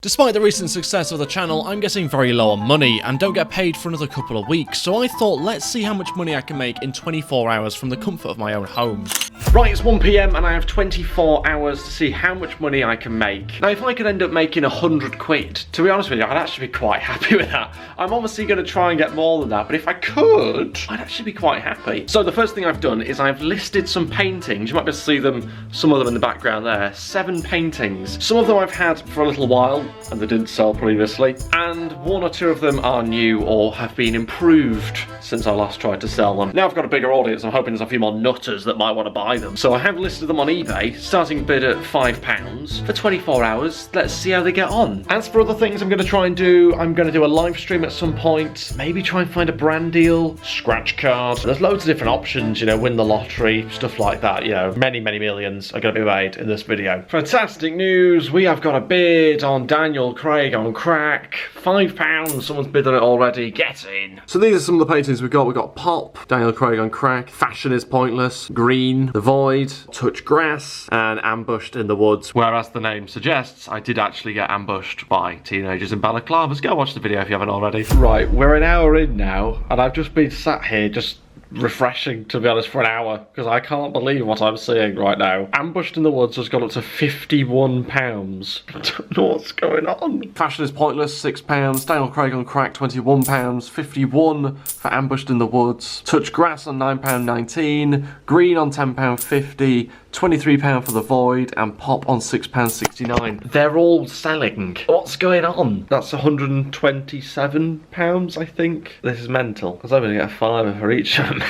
Despite the recent success of the channel, I'm getting very low on money and don't get paid for another couple of weeks, so I thought let's see how much money I can make in 24 hours from the comfort of my own home. Right, it's 1 PM and I have 24 hours to see how much money I can make. Now if I could end up making 100 quid, to be honest with you, I'd actually be quite happy with that. I'm obviously going to try and get more than that, but if I could, I'd actually be quite happy. So the first thing I've done is I've listed some paintings. You might be able to see them, some of them in the background there. 7 paintings. Some of them I've had for a little while and they didn't sell previously, and 1 or 2 of them are new or have been improved since I last tried to sell them. Now I've got a bigger audience, I'm hoping there's a few more nutters that might want to buy them. So I have listed them on eBay, starting bid at £5 for 24 hours. Let's see how they get on. As for other things I'm going to try and do, I'm going to do a live stream at some point, maybe try and find a brand deal, scratch card. There's loads of different options, you know, win the lottery, stuff like that, you know. Many millions are going to be made in this video. Fantastic news, we have got a bid on Daniel Craig on crack. £5, someone's bid on it already, get in. So these are some of the paintings we've got. We've got Pop, Daniel Craig on crack, Fashion is Pointless, Green, The Void, Touch Grass, and Ambushed in the Woods. Whereas the name suggests, I did actually get ambushed by teenagers in balaclavas. Go watch the video if you haven't already. Right, we're an hour in now, and I've just been sat here just refreshing, to be honest, for an hour, because I can't believe what I'm seeing right now. Ambushed in the Woods has gone up to £51. I don't know what's going on. Fashion is Pointless, £6. Daniel Craig on crack, £21. 51 for Ambushed in the Woods. Touch Grass on £9.19. Green on £10.50. £23 for The Void, and Pop on £6.69. They're all selling. What's going on? That's £127, I think. This is mental. I was hoping to get a £5 for each of them.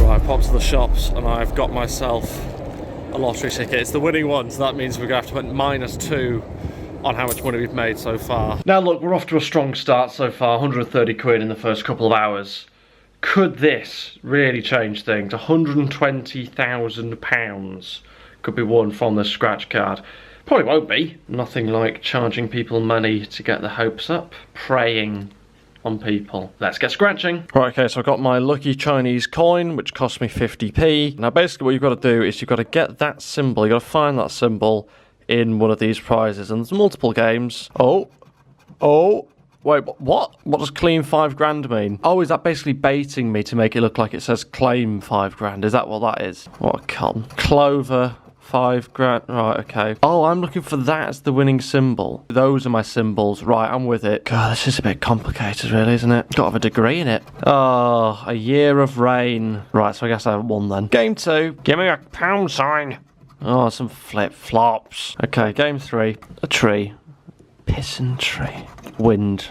Right, Pop's to the shops, and I've got myself a lottery ticket. It's the winning one, so that means we're going to have to put -2 on how much money we've made so far. Now look, we're off to a strong start so far. 130 quid in the first couple of hours. Could this really change things? £120,000 could be won from the scratch card. Probably won't be. Nothing like charging people money to get the hopes up. Preying on people. Let's get scratching. Right, okay, so I've got my lucky Chinese coin, which cost me 50p. Now basically what you've got to do is you've got to get that symbol, you've got to find that symbol in one of these prizes. And there's multiple games. Oh. Wait, what? What does clean 5 grand mean? Oh, is that basically baiting me to make it look like it says claim 5 grand? Is that what that is? What a con. Clover, 5 grand. Right, okay. Oh, I'm looking for that as the winning symbol. Those are my symbols. Right, I'm with it. God, this is a bit complicated, really, isn't it? Got to have a degree in it. Oh, a year of rain. Right, so I guess I won then. Game 2. Give me a pound sign. Oh, some flip-flops. Okay, game 3. A tree. Pissin' tree. Wind.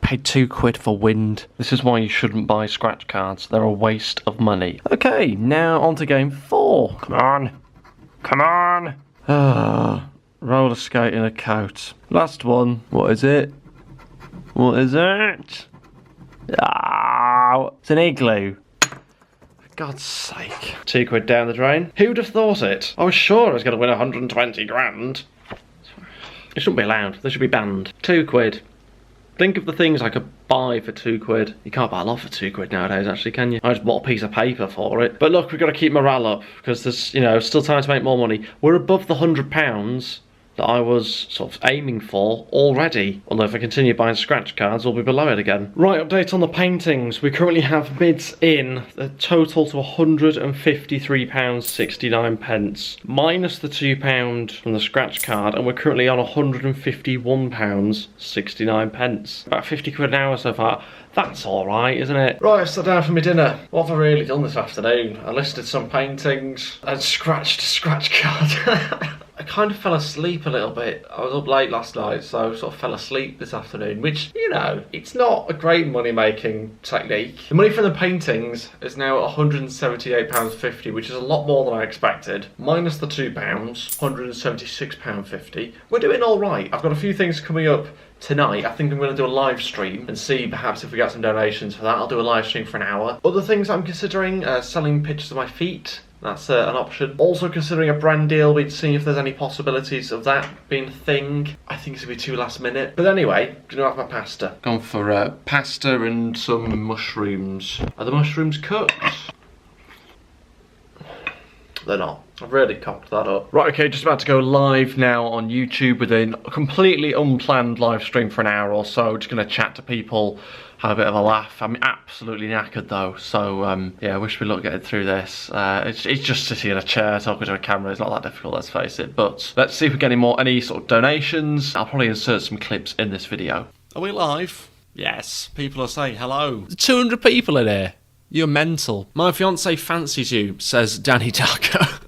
Paid 2 quid for wind. This is why you shouldn't buy scratch cards. They're a waste of money. Okay, now on to game 4. Come on. Roller skate in a coat. Last one. What is it? Oh, it's an igloo. For God's sake. 2 quid down the drain. Who'd have thought it? I was sure I was going to win 120 grand. It shouldn't be allowed. They should be banned. 2 quid. Think of the things I could buy for 2 quid. You can't buy a lot for 2 quid nowadays, actually, can you? I just bought a piece of paper for it. But look, we've got to keep morale up, because there's, you know, still time to make more money. We're above the £100 that I was sort of aiming for already. Although if I continue buying scratch cards, we'll be below it again. Right, update on the paintings. We currently have bids in, a total to £153.69, minus the £2 from the scratch card, and we're currently on £151.69. About 50 quid an hour so far. That's alright, isn't it? Right, I sat down for my dinner. What have I really done this afternoon? I listed some paintings and scratched a scratch card. I kind of fell asleep a little bit. I was up late last night, so I sort of fell asleep this afternoon, which, you know, it's not a great money-making technique. The money from the paintings is now at £178.50, which is a lot more than I expected. Minus the £2, £176.50. We're doing all right. I've got a few things coming up tonight. I think I'm going to do a live stream and see perhaps if we get some donations for that. I'll do a live stream for an hour. Other things I'm considering, selling pictures of my feet. That's an option. Also considering a brand deal. We'd see if there's any possibilities of that being a thing. I think it's going to be too last minute. But anyway, gonna have my pasta. Gone for pasta and some mushrooms. Are the mushrooms cooked? They're not. I've really cocked that up. Right, okay, just about to go live now on YouTube with a completely unplanned live stream for an hour or so. Just going to chat to people, have a bit of a laugh. I'm absolutely knackered though, so yeah, I wish we luck getting through this. It's just sitting in a chair talking to a camera. It's not that difficult, let's face it. But let's see if we get any sort of donations. I'll probably insert some clips in this video. Are we live? Yes. People are saying hello. 200 people in here. You're mental. My fiance fancies you, says Danny Darko.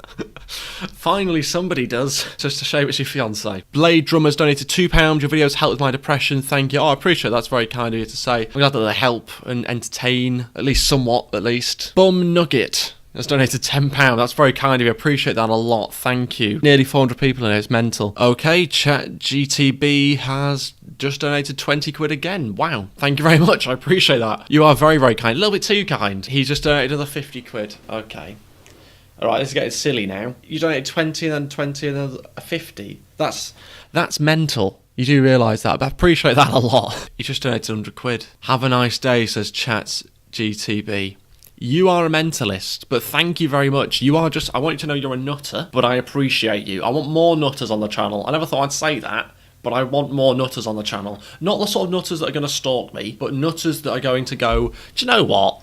Finally somebody does. Just a shame it's your fiance. Blade Drummers donated £2. Your videos helped with my depression. Thank you. Oh, I appreciate that. That's very kind of you to say. I'm glad that they help and entertain, at least somewhat, at least. Bum Nugget has donated £10. That's very kind of you. I appreciate that a lot. Thank you. Nearly 400 people in here. It's mental. Okay, Chat GTB has just donated 20 quid again. Wow. Thank you very much. I appreciate that. You are very, very kind. A little bit too kind. He's just donated another 50 quid. Okay. Alright, this is getting silly now. You donated 20 and then 20 and then 50. That's mental. You do realise that, but I appreciate that a lot. You just donated 100 quid. Have a nice day, says Chat GTB. You are a mentalist, but thank you very much. You are just, I want you to know you're a nutter, but I appreciate you. I want more nutters on the channel. I never thought I'd say that, but I want more nutters on the channel. Not the sort of nutters that are going to stalk me, but nutters that are going to go, do you know what?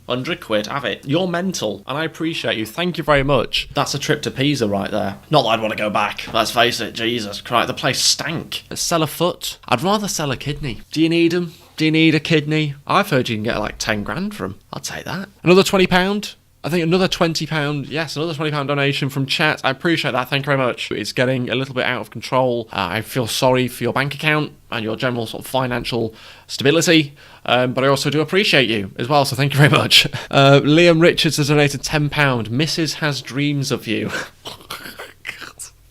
100 quid, have it. You're mental, and I appreciate you. Thank you very much. That's a trip to Pisa right there. Not that I'd want to go back. Let's face it, Jesus Christ, the place stank. Let's sell a foot. I'd rather sell a kidney. Do you need them? Do you need a kidney? I've heard you can get like 10 grand from 'em. I'll take that. Another £20? I think another £20, yes, another £20 donation from chat. I appreciate that, thank you very much. It's getting a little bit out of control. I feel sorry for your bank account and your general sort of financial stability, but I also do appreciate you as well, so thank you very much. Liam Richards has donated £10. Mrs. has dreams of you.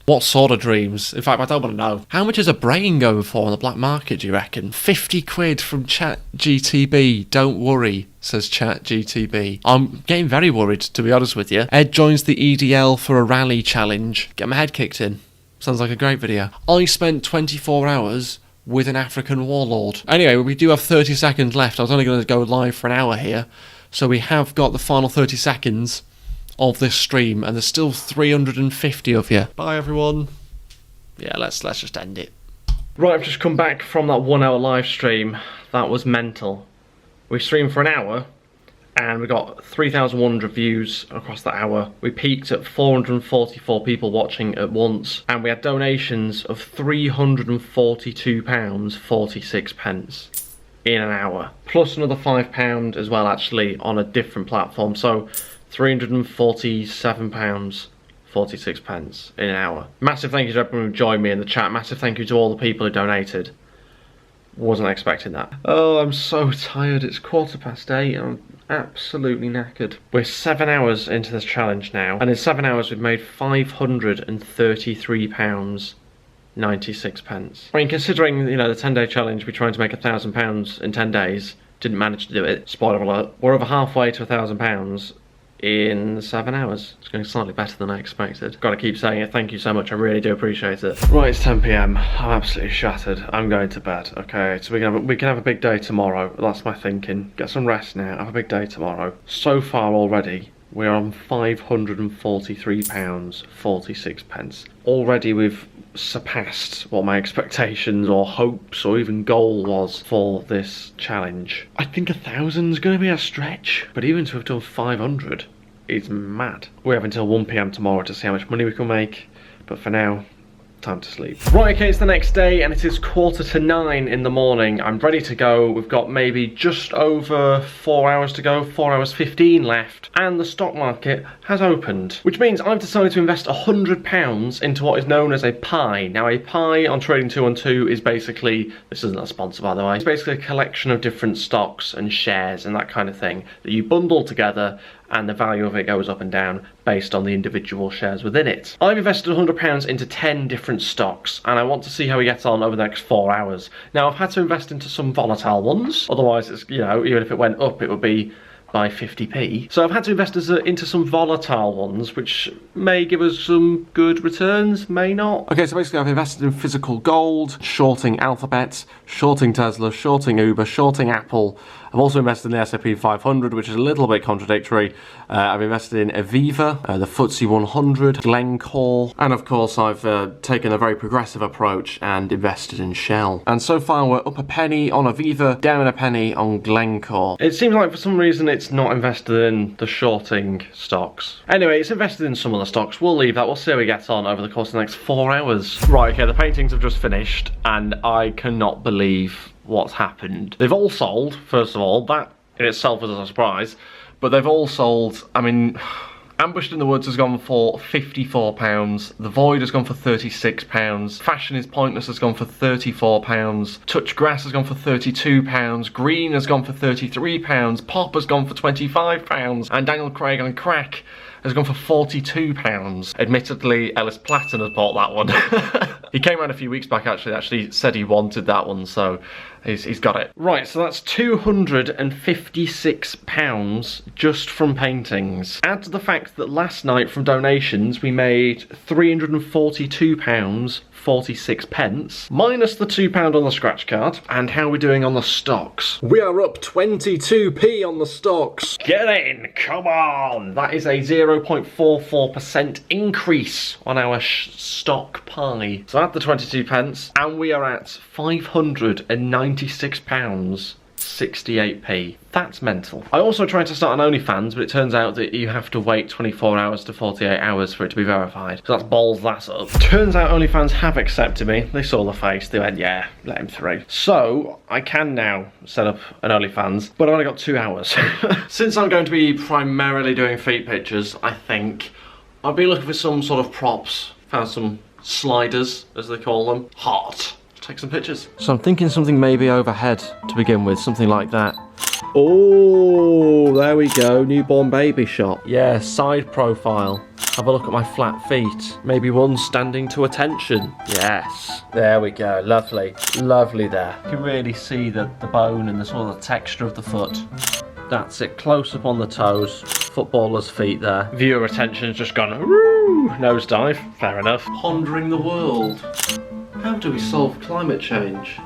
What sort of dreams? In fact, I don't want to know. How much is a brain going for on the black market, do you reckon? 50 quid from Chat GTB. Don't worry, says Chat GTB. I'm getting very worried, to be honest with you. Ed joins the EDL for a rally challenge. Get my head kicked in. Sounds like a great video. I spent 24 hours with an African warlord. Anyway, we do have 30 seconds left. I was only going to go live for an hour here. So we have got the final 30 seconds of this stream, and there's still 350 of you. Bye everyone. Yeah, let's just end it. Right, I've just come back from that 1 hour live stream. That was mental. We streamed for an hour and we got 3,100 views across the hour. We peaked at 444 people watching at once, and we had donations of £342.46 in an hour, plus another £5 as well actually on a different platform. So £347.46 in an hour. Massive thank you to everyone who joined me in the chat. Massive thank you to all the people who donated. Wasn't expecting that. Oh, I'm so tired. It's 8:15 and I'm absolutely knackered. We're 7 hours into this challenge now, and in 7 hours we've made £533.96. I mean, considering, you know, the 10-day challenge, we're trying to make £1,000 in 10 days. Didn't manage to do it. Spoiler alert. We're over halfway to £1,000 in 7 hours. It's going slightly better than I expected. Gotta keep saying it. Thank you so much. I really do appreciate it. Right, it's 10 PM. I'm absolutely shattered. I'm going to bed. Okay, so we can have a big day tomorrow. That's my thinking. Get some rest now. Have a big day tomorrow. So far already, we're on £543.46. Already we've surpassed what my expectations or hopes or even goal was for this challenge. I think 1,000's going to be a stretch, but even to have done 500 is mad. We have until 1 PM tomorrow to see how much money we can make, but for now, time to sleep. Right, okay, it's the next day and it is 8:45 in the morning. I'm ready to go. We've got maybe just over 4 hours to go, 4 hours 15 left, and the stock market has opened, which means I've decided to invest £100 into what is known as a pie. Now, a pie on Trading 212 is basically, this isn't a sponsor by the way, it's basically a collection of different stocks and shares and that kind of thing that you bundle together, and the value of it goes up and down based on the individual shares within it. I've invested £100 into 10 different stocks, and I want to see how we get on over the next 4 hours. Now, I've had to invest into some volatile ones, otherwise it's, you know, even if it went up, it would be by 50p. So I've had to invest into some volatile ones, which may give us some good returns, may not. Okay, so basically I've invested in physical gold, shorting Alphabet, shorting Tesla, shorting Uber, shorting Apple, I've also invested in the S&P 500, which is a little bit contradictory. I've invested in Aviva, the FTSE 100, Glencore, and of course I've taken a very progressive approach and invested in Shell. And so far we're up a penny on Aviva, down a penny on Glencore. It seems like for some reason it's not invested in the shorting stocks. Anyway, it's invested in some of the stocks. We'll leave that. We'll see how we get on over the course of the next 4 hours. Right, okay, the paintings have just finished and I cannot believe what's happened. They've all sold, first of all. That in itself was a surprise. But they've all sold, I mean, Ambushed in the Woods has gone for £54, The Void has gone for £36, Fashion is Pointless has gone for £34, Touch Grass has gone for £32, Green has gone for £33, Pop has gone for £25, and Daniel Craig on Crack has gone for £42. Admittedly, Ellis Platten has bought that one. He came around a few weeks back actually said he wanted that one, so he's got it. Right, so that's £256 just from paintings. Add to the fact that last night from donations we made £342.46, minus the £2 on the scratch card. And how are we doing on the stocks? We are up 22p on the stocks. Get in, come on! That is a 0.44% increase on our stock pie. So add the 22p, and we are at £596.68p. That's mental. I also tried to start an OnlyFans, but it turns out that you have to wait 24 hours to 48 hours for it to be verified. So that's balls that up. Turns out OnlyFans have accepted me. They saw the face, they went, yeah, let him through. So I can now set up an OnlyFans, but I've only got 2 hours. Since I'm going to be primarily doing feet pictures, I think I'll be looking for some sort of props. Found some sliders, as they call them. Hot. Take some pictures. So I'm thinking something maybe overhead to begin with, something like that. Oh, there we go, newborn baby shot. Yeah, side profile. Have a look at my flat feet. Maybe one standing to attention. Yes, there we go, lovely. Lovely there. You can really see the bone and the sort of texture of the foot. That's it, close up on the toes. Footballer's feet there. Viewer attention's just gone, woo, nosedive, fair enough. Pondering the world. How do we solve climate change?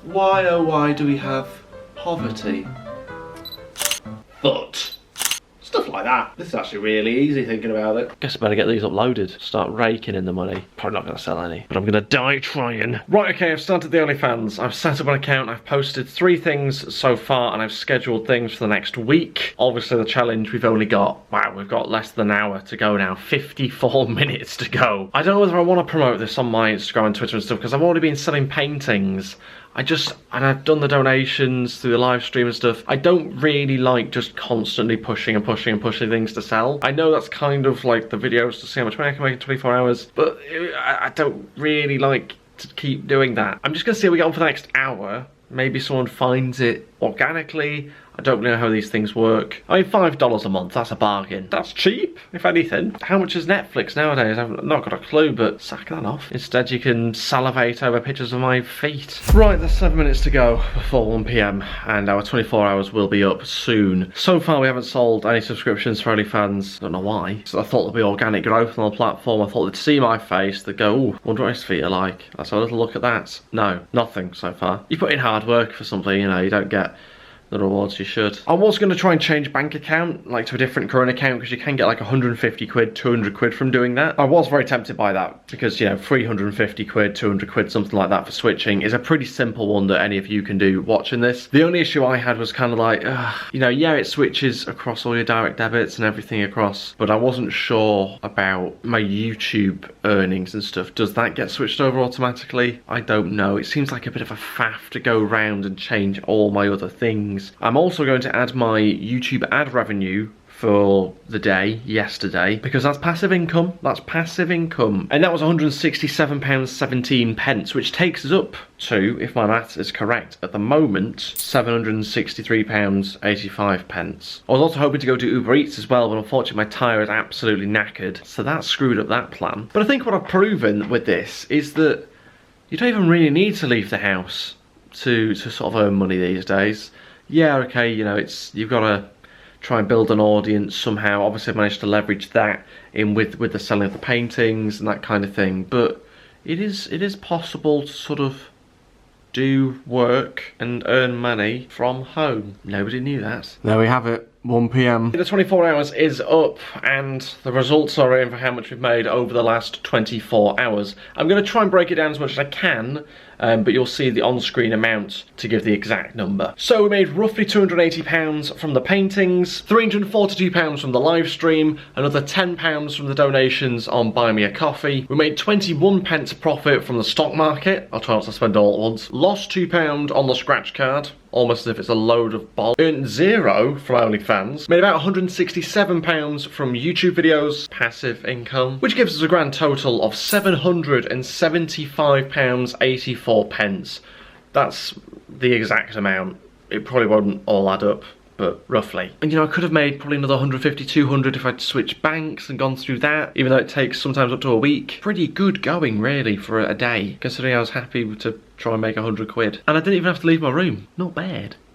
Why, oh why do we have poverty? But stuff like that. This is actually really easy thinking about it. Guess I better get these uploaded. Start raking in the money. Probably not going to sell any, but I'm going to die trying. Right, okay, I've started the OnlyFans. I've set up an account. I've posted 3 things so far, and I've scheduled things for the next week. Obviously, the challenge, we've only got, wow, we've got less than an hour to go now. 54 minutes to go. I don't know whether I want to promote this on my Instagram and Twitter and stuff, because I've already been selling paintings. And I've done the donations through the live stream and stuff. I don't really like just constantly pushing things to sell. I know that's kind of like the videos to see how much money I can make in 24 hours, but I don't really like to keep doing that. I'm just gonna see how we get on for the next hour. Maybe someone finds it organically. I don't know how these things work. I mean, $5 a month, that's a bargain. That's cheap, if anything. How much is Netflix nowadays? I've not got a clue, but sack that off. Instead, you can salivate over pictures of my feet. Right, there's 7 minutes to go before 1 PM, and our 24 hours will be up soon. So far, we haven't sold any subscriptions for OnlyFans. Don't know why. So I thought there'd be organic growth on the platform. I thought they'd see my face, they'd go, ooh, wonder what his feet are like. Let's have a little look at that. No, nothing so far. You put in hard work for something, you know, you don't get the rewards you should. I was going to try and change bank account, like to a different current account, because you can get like 150 quid, 200 quid from doing that. I was very tempted by that, because, you know, 350 quid, 200 quid, something like that for switching is a pretty simple one that any of you can do watching this. The only issue I had was kind of like, you know, yeah, it switches across all your direct debits and everything across, but I wasn't sure about my YouTube earnings and stuff. Does that get switched over automatically? I don't know. It seems like a bit of a faff to go round and change all my other things. I'm also going to add my YouTube ad revenue for the day yesterday, because that's passive income. That's passive income. And that was £167.17, which takes us up to, if my maths is correct, at the moment, £763.85. I was also hoping to go to Uber Eats as well, but unfortunately my tyre is absolutely knackered, so that screwed up that plan. But I think what I've proven with this is that you don't even really need to leave the house to sort of earn money these days. Yeah, okay, you know, you've got to try and build an audience somehow. Obviously I've managed to leverage that in with the selling of the paintings and that kind of thing, but it is possible to sort of do work and earn money from home. Nobody knew that. There we have it. 1 PM. The 24 hours is up and the results are in for how much we've made over the last 24 hours. I'm going to try and break it down as much as I can, but you'll see the on-screen amount to give the exact number. So we made roughly £280 from the paintings, £342 from the live stream, another £10 from the donations on Buy Me a Coffee. We made 21 pence profit from the stock market. I'll try not to spend all at once. Lost £2 on the scratch card. Almost as if it's a load of boll. Earned $0 from OnlyFans. Made about £167 from YouTube videos, passive income, which gives us a grand total of £775.84. That's the exact amount. It probably won't all add up, but roughly. And you know, I could have made probably another 150, 200 if I'd switched banks and gone through that, even though it takes sometimes up to a week. Pretty good going, really, for a day, considering I was happy to try and make 100 quid. And I didn't even have to leave my room. Not bad.